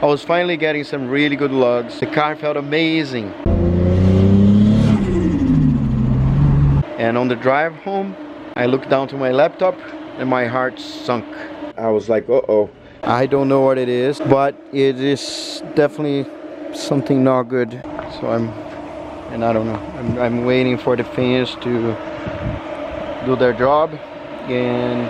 I was finally getting some really good lugs. The car felt amazing. And on the drive home, I looked down to my laptop and my heart sunk. I was like, uh-oh. I don't know what it is, but it is definitely something not good. So I don't know. I'm waiting for the fans to do their job, and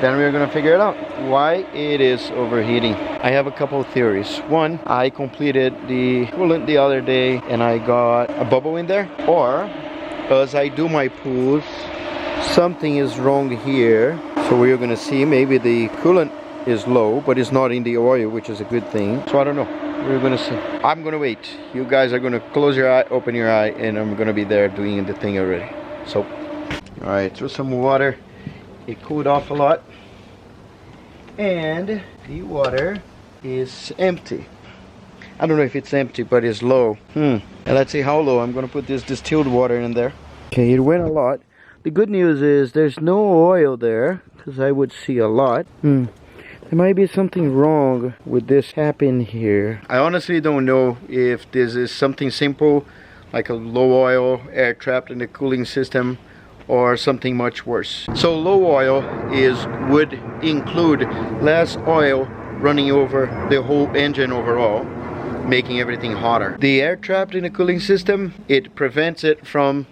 then we're gonna figure it out why it is overheating. I have a couple of theories. One, I completed the coolant the other day and I got a bubble in there, or as I do my pulls, something is wrong here. So we're gonna see, maybe the coolant is low, but it's not in the oil, which is a good thing. So I don't know. We're gonna see. I'm gonna wait. You guys are gonna close your eye, open your eye, and I'm gonna be there doing the thing already. So, all right, throw some water. It cooled off a lot, and the water is empty. I don't know if it's empty, but it's low. And let's see how low. I'm gonna put this distilled water in there. Okay, it went a lot. The good news is there's no oil there, because I would see a lot. There might be something wrong with this cap in here. I honestly don't know if this is something simple, like a low oil air trapped in the cooling system, or something much worse. So low oil would include less oil running over the whole engine overall, making everything hotter. The air trapped in the cooling system, it prevents it from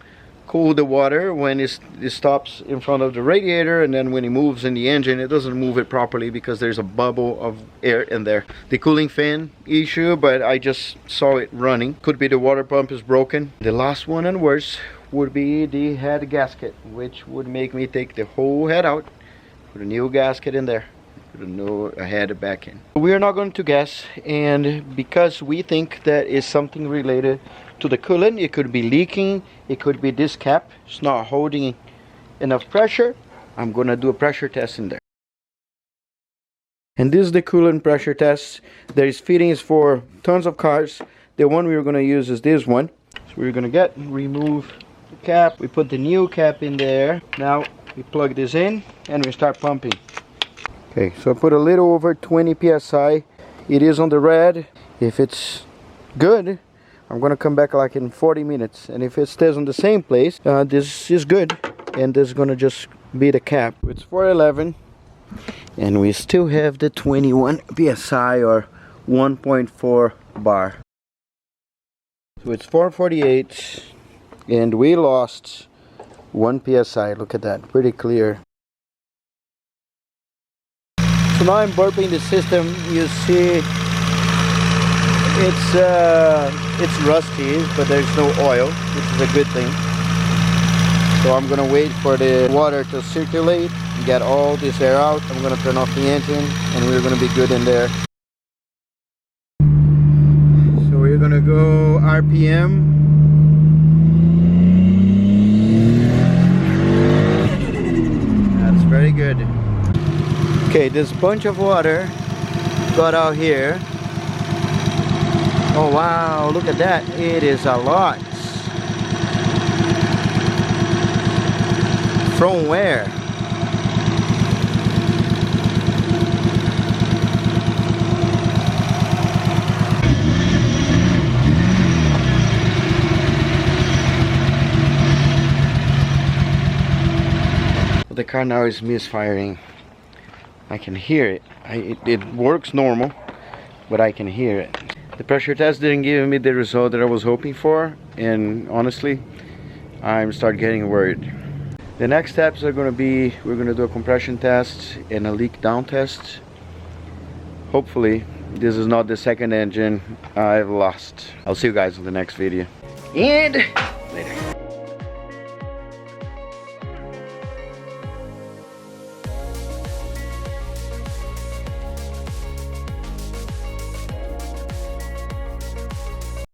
cool the water when it stops in front of the radiator, and then when it moves in the engine, it doesn't move it properly because there's a bubble of air in there. The cooling fan issue, but I just saw it running. Could be the water pump is broken. The last one and worse would be the head gasket, which would make me take the whole head out, put a new gasket in there, put a new head back in. We are not going to guess, and because we think that is something related to the coolant, it could be leaking, it could be this cap, it's not holding enough pressure. I'm gonna do a pressure test in there. And this is the coolant pressure test. There is fittings for tons of cars. The one we're gonna use is this one. So we're gonna remove the cap, we put the new cap in there. Now we plug this in and we start pumping. Okay, so I put a little over 20 psi. It is on the red. If it's good, I'm gonna come back like in 40 minutes, and if it stays on the same place, this is good, and this is gonna just be the cap. It's 411, and we still have the 21 psi or 1.4 bar. So it's 448, and we lost 1 psi. Look at that, pretty clear. So now I'm burping the system. You see, it's rusty, but there's no oil, which is a good thing. So I'm gonna wait for the water to circulate, get all this air out. I'm gonna turn off the engine, and we're gonna be good in there. So we're gonna go RPM. That's very good. Okay, this bunch of water got out here. Oh wow, look at that. It is a lot. From where? The car now is misfiring. I can hear it. It works normal, but I can hear it. The pressure test didn't give me the result that I was hoping for, and honestly, I'm start getting worried. The next steps are going to be, we're going to do a compression test and a leak down test. Hopefully, this is not the second engine I've lost. I'll see you guys in the next video. And later.